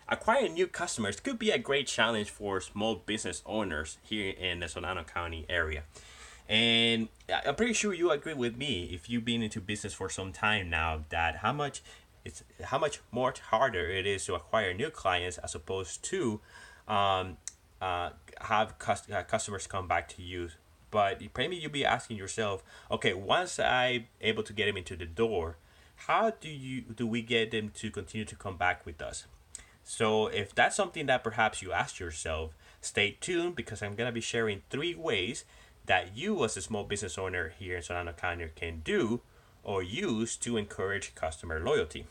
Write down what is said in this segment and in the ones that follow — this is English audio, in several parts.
acquiring new customers could be a great challenge for small business owners here in the Solano County area. And I'm pretty sure you agree with me if you've been into business for some time now that how much more harder it is to acquire new clients as opposed to um, have customers come back to you. But maybe you'll be asking yourself, okay, once I able to get them into the door, how do we get them to continue to come back with us? So if that's something that perhaps you ask yourself, stay tuned because I'm gonna be sharing 3 ways that you as a small business owner here in Solano County can do or use to encourage customer loyalty.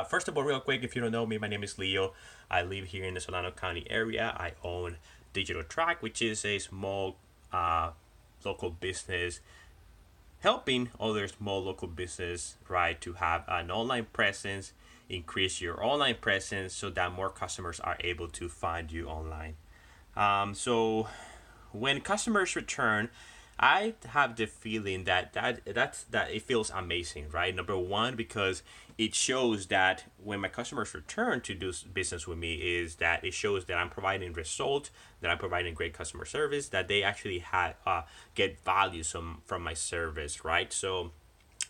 First of all, real quick, if you don't know me, my name is Leo. I live here in the Solano County area. I own Digital Track, which is a small local business helping other small local business, right, to have an online presence, increase your online presence so that more customers are able to find you online. So when customers return, I have the feeling that it feels amazing, right? Number one, because it shows that when my customers return to do business with me, is that it shows that I'm providing results, that I'm providing great customer service, that they actually get value from my service, right? So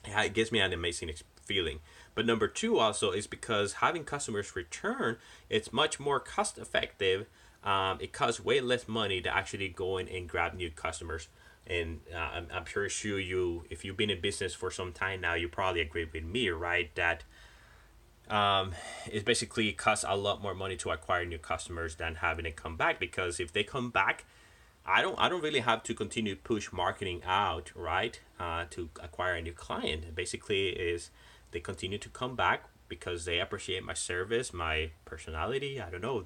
yeah, it gives me an amazing feeling. But number two also is because having customers return, it's much more cost effective. It costs way less money to actually go in and grab new customers. And I'm sure you, if you've been in business for some time now, you probably agree with me, right? That it basically costs a lot more money to acquire new customers than having it come back. Because if they come back, I don't really have to continue to push marketing out, right? To acquire a new client. Basically, is they continue to come back because they appreciate my service, my personality. I don't know.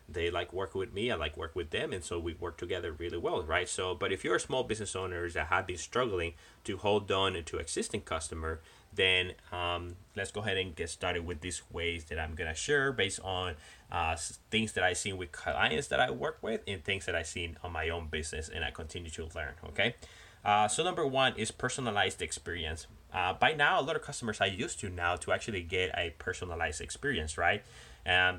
They like working with me. I like work with them, and so we work together really well, right? So, but if you're a small business owner that have been struggling to hold on to existing customer, then let's go ahead and get started with these ways that I'm gonna share based on things that I've seen with clients that I work with and things that I've seen on my own business, and I continue to learn. Okay. So number one is personalized experience. By now, a lot of customers are used to now to actually get a personalized experience, right?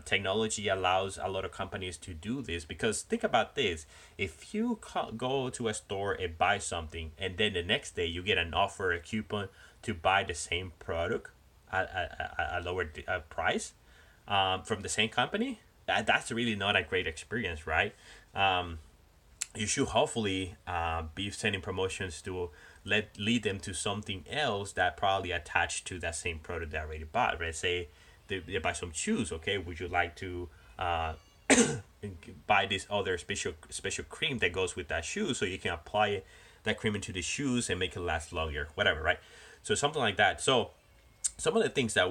Technology allows a lot of companies to do this because think about this: if you go to a store and buy something, and then the next day you get an offer, a coupon to buy the same product at a lower price from the same company, that's really not a great experience, right? Um, you should hopefully be sending promotions to lead them to something else that probably attached to that same product they already bought. Let's say they buy some shoes. Okay, would you like to uh, buy this other special cream that goes with that shoe so you can apply that cream into the shoes and make it last longer, whatever, right? So something like that. So some of the things that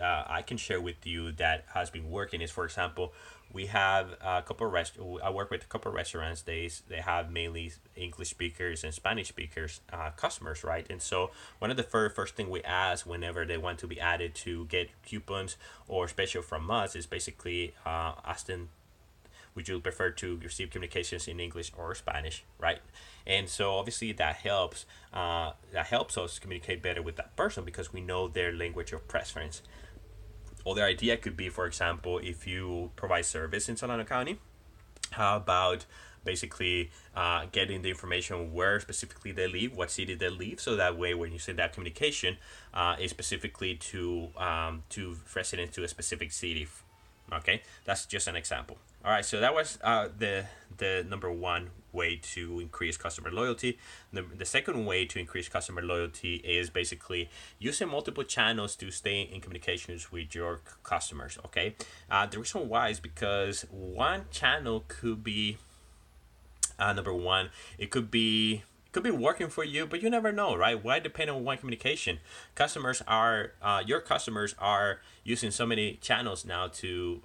I can share with you that has been working is, for example, we have a couple of I work with a couple of restaurants. They have mainly English speakers and Spanish speakers customers, right? And so one of the first thing we ask whenever they want to be added to get coupons or special from us is basically ask them, would you prefer to receive communications in English or Spanish, right? And so obviously that helps us communicate better with that person because we know their language of preference. Other idea could be, for example, if you provide service in Solano County, how about basically getting the information where specifically they live, what city they live, so that way when you send that communication, is specifically to residents to a specific city. Okay, that's just an example. All right, so that was the number one way to increase customer loyalty. The second way to increase customer loyalty is basically using multiple channels to stay in communications with your customers. Okay, the reason why is because one channel could be number one. It could be working for you, but you never know, right? Why depend on one communication? Your customers are using so many channels now to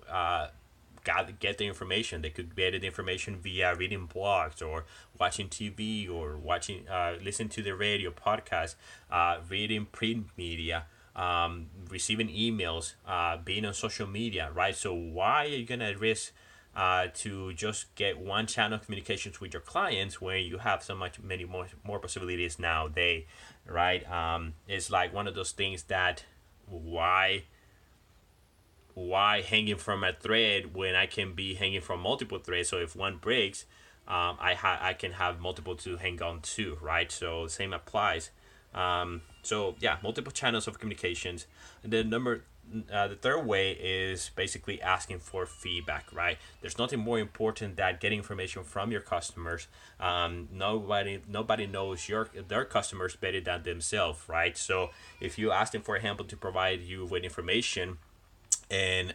get the information. They could get the information via reading blogs or watching TV or listen to the radio podcast, reading print media, receiving emails, being on social media, right? So why are you gonna risk to just get one channel of communications with your clients when you have so much many more possibilities nowadays, right? It's like one of those things that why why hanging from a thread when I can be hanging from multiple threads? So if one breaks, I can have multiple to hang on to, right? So same applies. So yeah, multiple channels of communications. The third way is basically asking for feedback, right? There's nothing more important than getting information from your customers. Nobody knows their customers better than themselves, right? So if you ask them, for example, to provide you with information and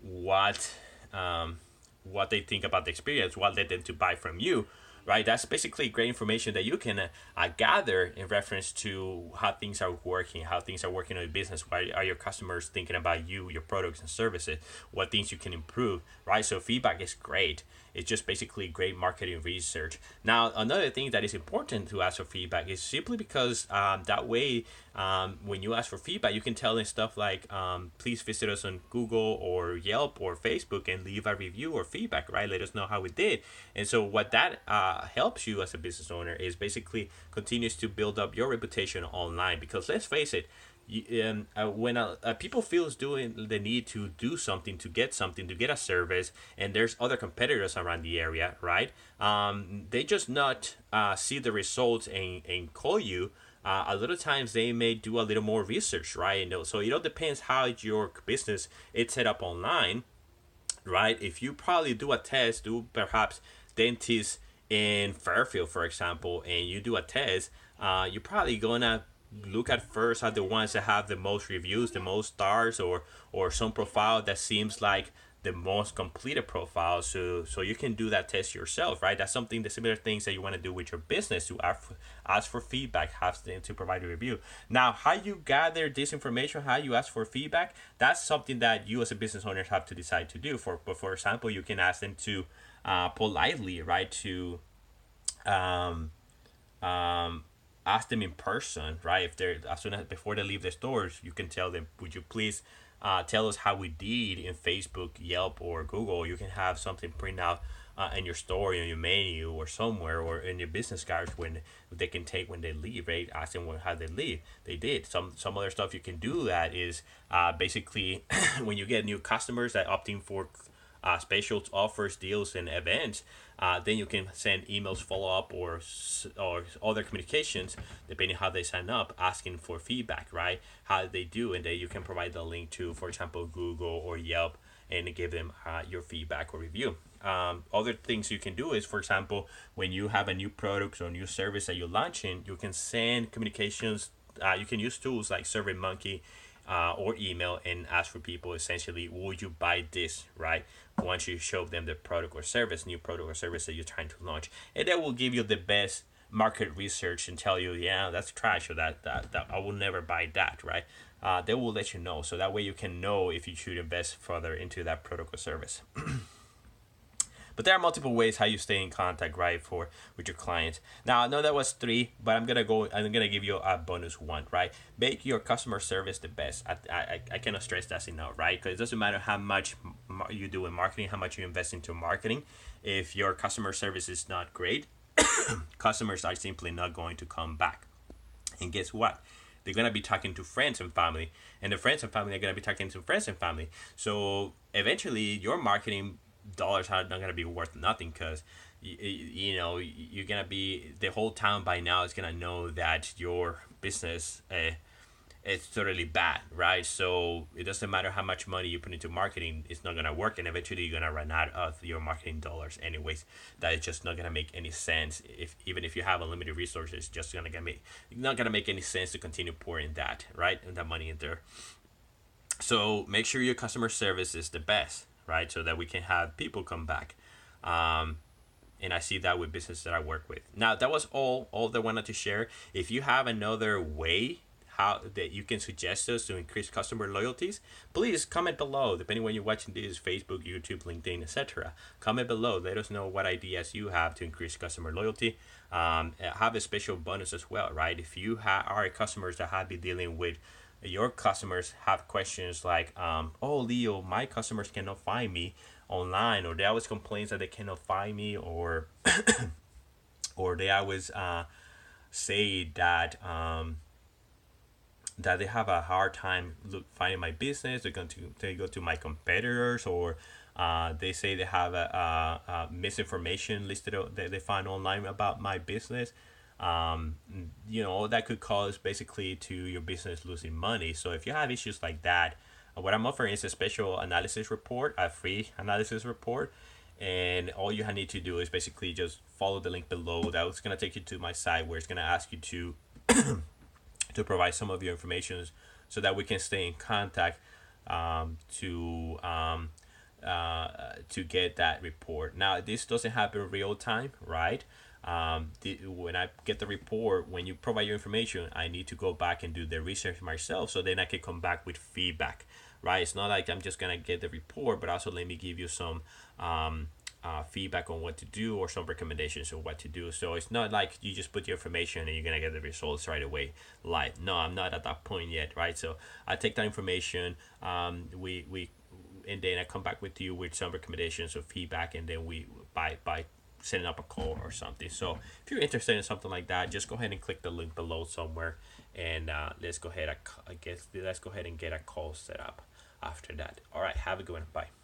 what um, what they think about the experience, what led them to buy from you, right? That's basically great information that you can gather in reference to how things are working in your business. Why are your customers thinking about you, your products and services? What things you can improve, right? So feedback is great. It's just basically great marketing research. Now, another thing that is important to ask for feedback is simply because that way, when you ask for feedback, you can tell them stuff like, please visit us on Google or Yelp or Facebook and leave a review or feedback, right? Let us know how we did. And so, what that helps you as a business owner is basically continues to build up your reputation online. Because let's face it, when people feels doing the need to do something, to get something, to get a service, and there's other competitors around the area, right? They just not see the results and call you. A lot of times they may do a little more research, right? So it all depends how your business is set up online, right? If you probably do a test, do perhaps dentist in Fairfield, for example, and you do a test, you're probably gonna look at first at the ones that have the most reviews, the most stars, or some profile that seems like the most completed profile. So you can do that test yourself, right? That's something, the similar things that you want to do with your business, to ask for feedback, have them to provide a review. Now, how you gather this information, how you ask for feedback, that's something that you as a business owner have to decide to do. For example, you can ask them to politely, right, to um, um, ask them in person, right? If they're, as soon as before they leave the stores, you can tell them, would you please tell us how we did in Facebook, Yelp, or Google? You can have something print out in your store, in your menu, or somewhere, or in your business cards when they can take when they leave, right? Ask them how they leave. They did some other stuff you can do. That is basically when you get new customers that opting for special offers, deals, and events, then you can send emails, follow up, or other communications depending how they sign up, asking for feedback, right? How they do, and then you can provide the link to, for example, Google or Yelp, and give them your feedback or review. Other things you can do is, for example, when you have a new product or new service that you're launching, you can send communications. You can use tools like SurveyMonkey or email and ask for people essentially, would you buy this, right? Once you show them the product or service, new product or service that you're trying to launch, and that will give you the best market research and tell you, yeah, that's trash, or that I will never buy that, right? They will let you know, so that way you can know if you should invest further into that product or service. But there are multiple ways how you stay in contact, right, for with your clients. Now I know that was three, but I'm gonna give you a bonus one, right? Make your customer service the best. I cannot stress that enough, right? Because it doesn't matter how much you do in marketing, how much you invest into marketing. If your customer service is not great, customers are simply not going to come back. And guess what? They're gonna be talking to friends and family, and the friends and family are gonna be talking to friends and family. So eventually, your marketing dollars are not gonna be worth nothing, because you're gonna be, the whole town by now is gonna know that your business is totally bad, right? So it doesn't matter how much money you put into marketing, it's not gonna work, and eventually you're gonna run out of your marketing dollars anyways. That is just not gonna make any sense. If even if you have unlimited resources, it's just gonna get make not gonna make any sense to continue pouring that, right, and that money in there. So make sure your customer service is the best, right, so that we can have people come back. um, and I see that with businesses that I work with. Now that was all that I wanted to share. If you have another way how that you can suggest us to increase customer loyalties, please comment below. Depending when you're watching this, Facebook, YouTube, LinkedIn, etc. Comment below. Let us know what ideas you have to increase customer loyalty. Have a special bonus as well, right? If you are customers that have been dealing with, your customers have questions like, oh Leo, my customers cannot find me online, or they always complain that they cannot find me, or they always say that that they have a hard time finding my business. They go to my competitors, or they say they have a misinformation listed that they find online about my business. um, that could cause basically to your business losing money. So if you have issues like that, what I'm offering is a special analysis report, a free analysis report. And all you need to do is basically just follow the link below. That's going to take you to my site, where it's going to ask you to provide some of your information, so that we can stay in contact, to get that report. Now, this doesn't happen real time, right? When I get the report, when you provide your information, I need to go back and do the research myself, so then I can come back with feedback, right? It's not like I'm just gonna get the report, but also let me give you some feedback on what to do, or some recommendations on what to do. So it's not like you just put your information and you're gonna get the results right away live. No, I'm not at that point yet, right? So I take that information, we and then I come back with you with some recommendations or feedback, and then we by setting up a call or something. So if you're interested in something like that, just go ahead and click the link below somewhere, and let's go ahead. I guess let's go ahead and get a call set up after that. All right, have a good one. Bye.